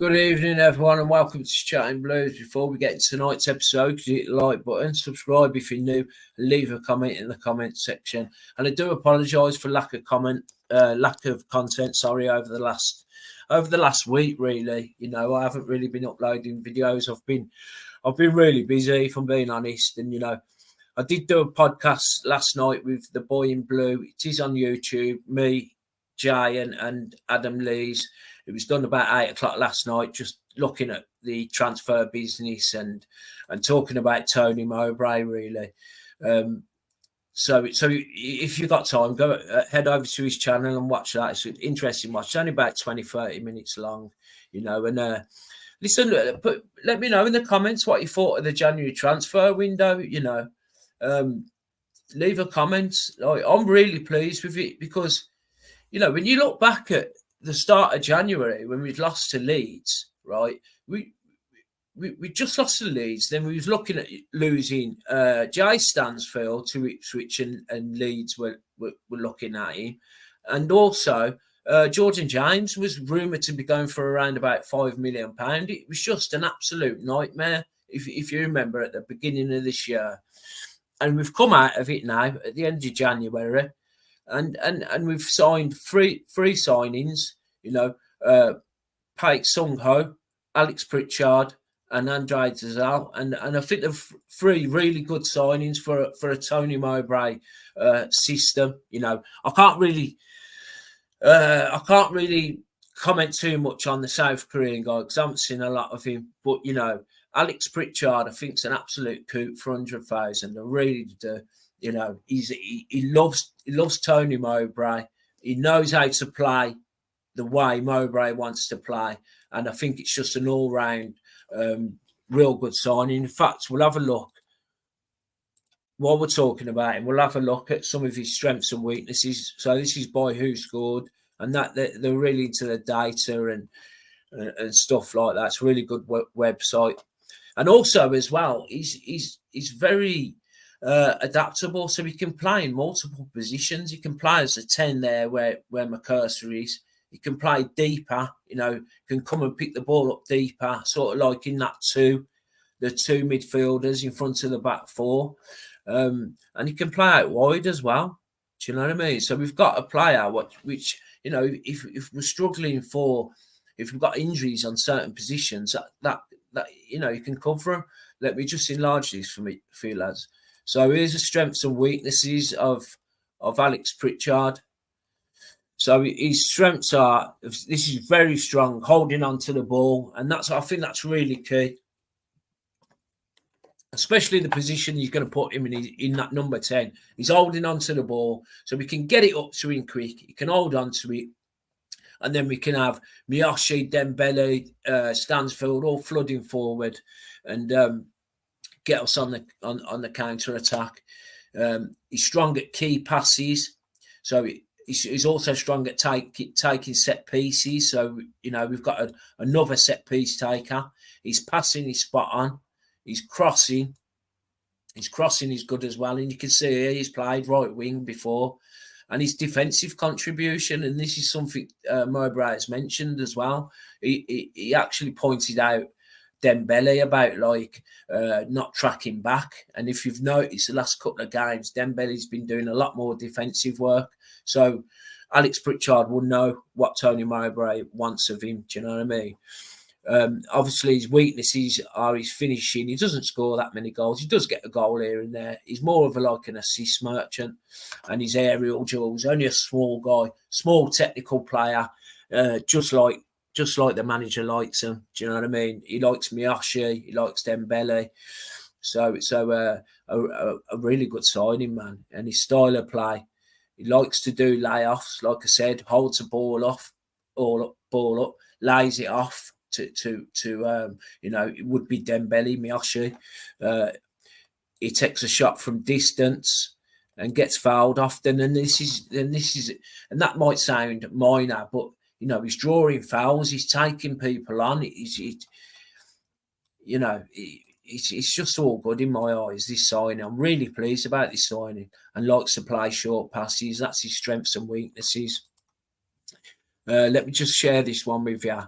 Good evening, everyone, and welcome to Chatting Blues. Before we get into tonight's episode, hit the like button, subscribe if you're new, and leave a comment in the comment section. And I do apologise for lack of content. Sorry, over the last week. Really, I haven't really been uploading videos. I've been really busy, if I'm being honest. And I did do a podcast last night with the boy in blue. It is on YouTube. Me, Jay, and Adam Lees. It was done about 8 o'clock last night, just looking at the transfer business and talking about Tony Mowbray, really. So if you've got time, go head over to his channel and watch that. It's an interesting watch. It's only about 20-30 minutes long, and listen, let me know in the comments what you thought of the January transfer window, leave a comment. I'm really pleased with it because, when you look back at the start of January when we'd lost to Leeds, right? We just lost to Leeds. Then we was looking at losing Jay Stansfield to Ipswich, and Leeds were looking at him, and also Jordan James was rumoured to be going for around about £5 million. It was just an absolute nightmare, if you remember, at the beginning of this year. And we've come out of it now at the end of January. And we've signed three signings, Paik Sung-ho, Alex Pritchard, and Andre Dazal, and I think they're three really good signings for a Tony Mowbray system. I can't really comment too much on the South Korean guy because I haven't seen a lot of him. But Alex Pritchard, I think, is an absolute coup for 100,000. I really do. He loves Tony Mowbray. He knows how to play the way Mowbray wants to play, and I think it's just an all-round real good signing. In fact, we'll have a look while we're talking about him. We'll have a look at some of his strengths and weaknesses. So this is by Who Scored, and that they're really into the data and stuff like that. It's a really good website, and also as well, he's very adaptable, so he can play in multiple positions. He can play as a 10 there where McCurser is. He can play deeper, can come and pick the ball up deeper, sort of like in that the two midfielders in front of the back four. And he can play out wide as well. Do you know what I mean? So we've got a player which if we're struggling if we've got injuries on certain positions, that you can cover them. Let me just enlarge this for you lads. So here's the strengths and weaknesses of Alex Pritchard. So his strengths are, this is very strong, holding on to the ball. And I think that's really key. Especially the position he's going to put him in that number 10. He's holding on to the ball. So we can get it up to him quick. He can hold on to it. And then we can have Miyoshi, Dembele, Stansfield all flooding forward. And get us on the counter attack. He's strong at key passes, so he's also strong at taking set pieces. So we've got another set piece taker. He's passing, he's spot on. He's crossing. His crossing is good as well, and you can see here he's played right wing before. And his defensive contribution, and this is something Mowbray has mentioned as well. He actually pointed out Dembele about not tracking back, and if you've noticed the last couple of games, Dembele's been doing a lot more defensive work. So Alex Pritchard will know what Tony Mowbray wants of him. Do you know what I mean? Obviously, his weaknesses are his finishing. He doesn't score that many goals. He does get a goal here and there. He's more of an assist merchant, and his aerial duels. Only a small guy, small technical player, just like the manager likes him. Do you know what I mean? He likes Miyoshi, he likes Dembele. So a really good signing, man. And his style of play, he likes to do layoffs, like I said, holds the ball up, lays it off to it would be Dembele, Miyoshi. He takes a shot from distance and gets fouled often. And that might sound minor, but he's drawing fouls, he's taking people on. It's just all good in my eyes, this signing. I'm really pleased about this signing, and likes to play short passes. That's his strengths and weaknesses. Let me just share this one with you.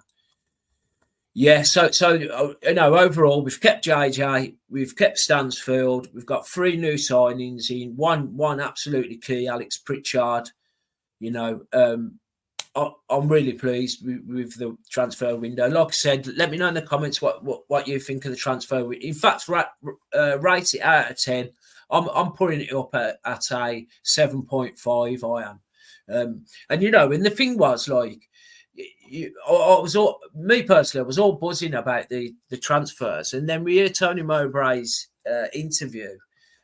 Yeah, so overall we've kept JJ, we've kept Stansfield, we've got 3 new signings in, one absolutely key, Alex Pritchard. You know, I'm really pleased with the transfer window. Like I said, let me know in the comments what you think of the transfer. In fact, rate it out of 10. I'm putting it up at a 7.5. I am, and and the thing was like. I was all, me personally, I was all buzzing about the transfers, and then we hear Tony Mowbray's interview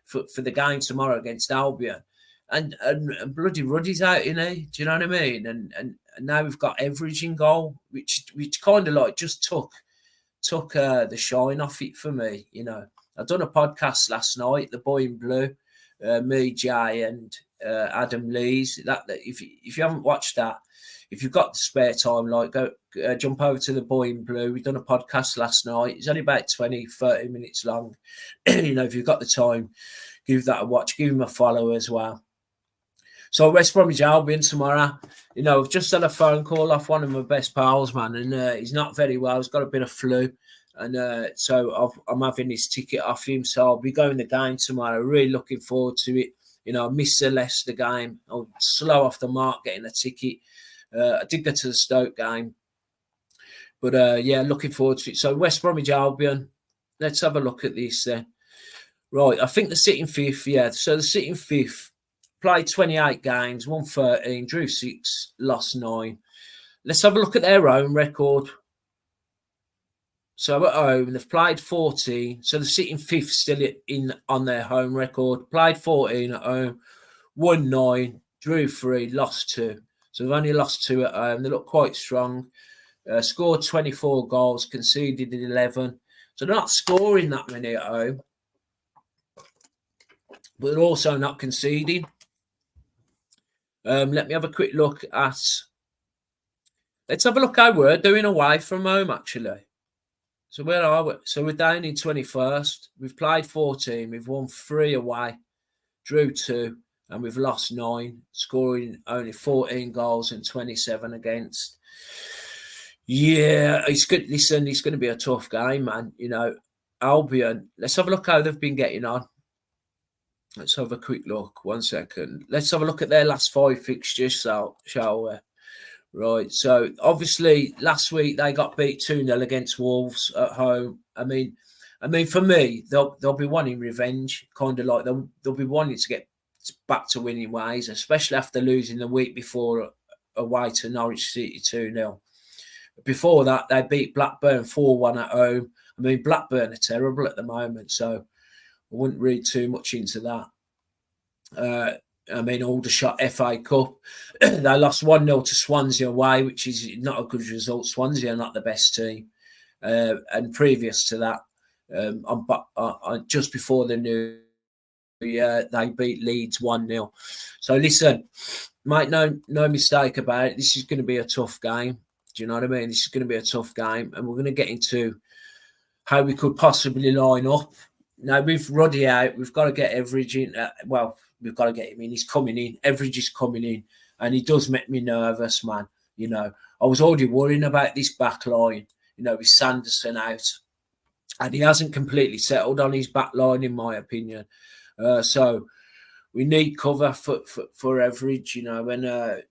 for the game tomorrow against Albion, and bloody Ruddy's out, Do you know what I mean? And now we've got Everidge in goal, which kind of like just took the shine off it for me. I've done a podcast last night, The Boy in Blue, me, Jay, and Adam Lees. That if you haven't watched that. If you've got spare time, like go jump over to The Boy in Blue. We've done a podcast last night. It's only about 20, 30 minutes long. If you've got the time, give that a watch. Give him a follow as well. So West Bromwich Albion tomorrow. I've just had a phone call off one of my best pals, man, and he's not very well. He's got a bit of flu. And so I'm having his ticket off him. So I'll be going the game tomorrow. Really looking forward to it. I missed the Leicester game. I'll slow off the mark getting a ticket. I did go to the Stoke game, but looking forward to it. So West Bromwich Albion, let's have a look at this then. Right, I think they're sitting 5th, yeah. So they're sitting 5th, played 28 games, won 13, drew 6, lost 9. Let's have a look at their own record. So at home, they've played 14, so they're sitting 5th still on their home record. Played 14 at home, won 9, drew 3, lost 2. So they've only lost 2 at home. They look quite strong. Scored 24 goals, conceded 11. So they're not scoring that many at home. But they're also not conceding. Let me have a quick look at... Let's have a look how we're doing away from home, actually. So where are we? So we're down in 21st. We've played 14. We've won 3 away. Drew 2. And we've lost 9, scoring only 14 goals and 27 against. Yeah, it's good. Listen, it's going to be a tough game, man. Albion, let's have a look how they've been getting on. Let's have a quick look. 1 second. Let's have a look at their last 5 fixtures, shall we? Right, so obviously last week they got beat 2-0 against Wolves at home. I mean, for me, they'll be wanting revenge, kind of like they'll be wanting to get back to winning ways, especially after losing the week before away to Norwich City 2-0. Before that, they beat Blackburn 4-1 at home. I mean, Blackburn are terrible at the moment, so I wouldn't read too much into that. Aldershot FA Cup, they lost 1-0 to Swansea away, which is not a good result. Swansea are not the best team. And previous to that, just before the new they beat Leeds 1-0. So listen, mate, no mistake about it. This is going to be a tough game. Do you know what I mean? This is going to be a tough game, and we're going to get into how we could possibly line up. Now, with Ruddy out, we've got to get Everidge in. We've got to get him in. He's coming in. Everidge is coming in, and he does make me nervous, man. I was already worrying about this back line, with Sanderson out, and he hasn't completely settled on his back line, in my opinion. So we need cover for Everidge, and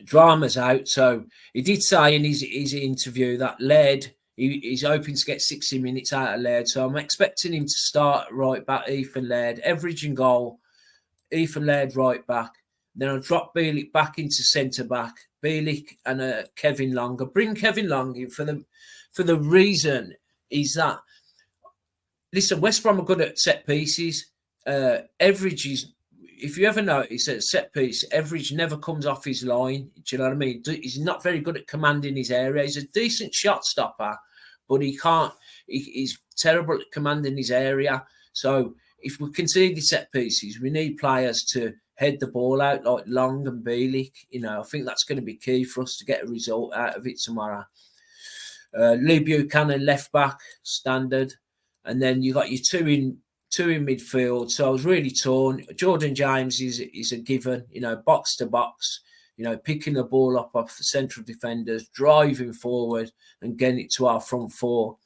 Drama's out. So he did say in his interview that Laird, he's hoping to get 60 minutes out of Laird. So I'm expecting him to start right back, Ethan Laird, Everidge in goal, Ethan Laird right back. Then I'll drop Bielik back into centre back, Bielik and Kevin Long. I'll bring Kevin Long in for the reason is that, listen, West Brom are good at set pieces. Everidge is, if you ever notice, at a set piece, Everidge never comes off his line. Do you know what I mean? He's not very good at commanding his area. He's a decent shot stopper, but he can't. He's terrible at commanding his area. So if we concede the set pieces, we need players to head the ball out like Long and Bielik. I think that's going to be key for us to get a result out of it tomorrow. Lee Buchanan left back, standard. And then you got your two in midfield. So I was really torn. Jordan James is a given, box to box. picking the ball up off the central defenders, driving forward and getting it to our front four.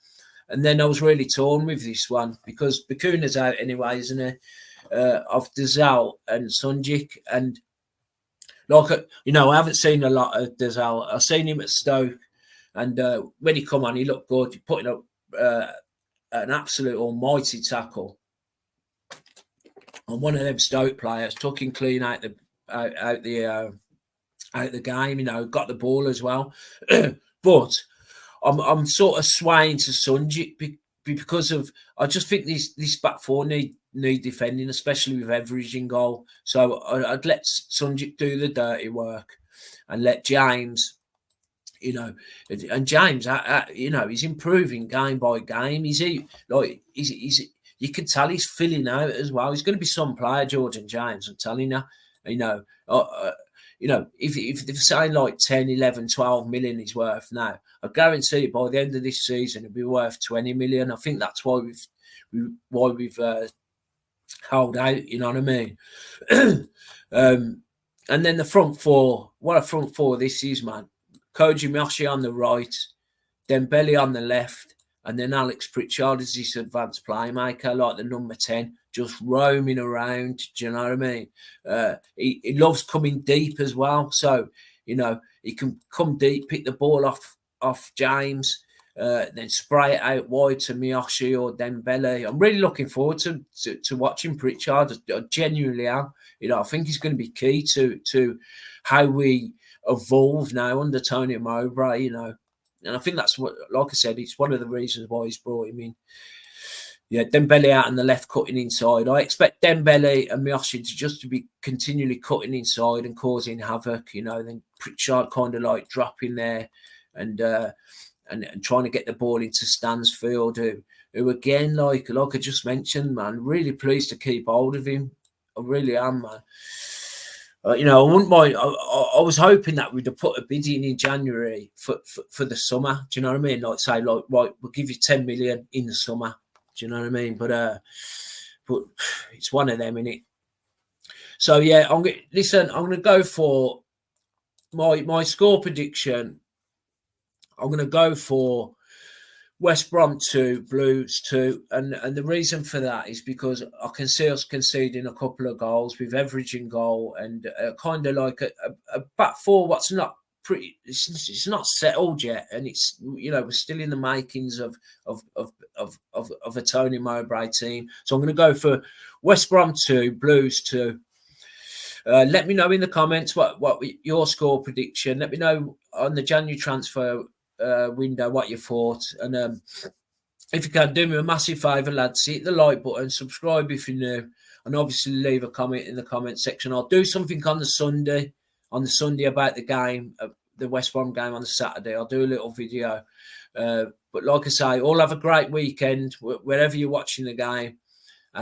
And then I was really torn with this one because Bakuna's out anyway, isn't he? Of Dazal and Sunjic. And I haven't seen a lot of Dazal. I've seen him at Stoke. And when he come on, he looked good. He putting up an absolute almighty tackle on one of them Stoke players, took him clean out the game. Got the ball as well. But I'm sort of swaying to Sunjic because of I just think this back four need defending, especially with Everidge in goal. So I'd let Sunjic do the dirty work and let James. And James, he's improving game by game. You can tell he's filling out as well. He's going to be some player, Jordan James. I'm telling you, if they're saying like 10, 11, 12 million he's worth now, I guarantee by the end of this season it'll be worth 20 million. I think that's why we've held out. You know what I mean? And then the front four. What a front four this is, man. Koji Miyoshi on the right, Dembele on the left, and then Alex Pritchard as this advanced playmaker, like the number 10, just roaming around. Do you know what I mean? He loves coming deep as well. So, he can come deep, pick the ball off James, then spray it out wide to Miyoshi or Dembele. I'm really looking forward to watching Pritchard. I genuinely am. I think he's going to be key to how we evolve now under Tony Mowbray, and I think that's what, like I said, it's one of the reasons why he's brought him in. Yeah, Dembele out on the left, cutting inside. I expect Dembele and Miyoshi to be continually cutting inside and causing havoc, then Pritchard kind of like dropping there and trying to get the ball into Stansfield, who again, like I just mentioned, man, really pleased to keep hold of him. I really am, man. I wouldn't mind. I was hoping that we'd have put a bid in January for the summer. Do you know what I mean? Like say, right, we'll give you 10 million in the summer. Do you know what I mean? But it's one of them, innit? So yeah, I'm gonna go for my score prediction. I'm gonna go for West Brom 2, Blues 2, and the reason for that is because I can see us conceding a couple of goals with Everidge in goal and kind of like a back four. What's not pretty, it's not settled yet, and it's we're still in the makings of a Tony Mowbray team. So I'm going to go for West Brom 2, Blues 2. Let me know in the comments what your score prediction. Let me know on the January transfer window what you thought, and if you can do me a massive favour, lads, hit the like button, subscribe if you're new, and obviously leave a comment in the comment section. I'll do something on the Sunday about the game, the West Brom game on the Saturday. I'll do a little video, but like I say, all have a great weekend wherever you're watching the game,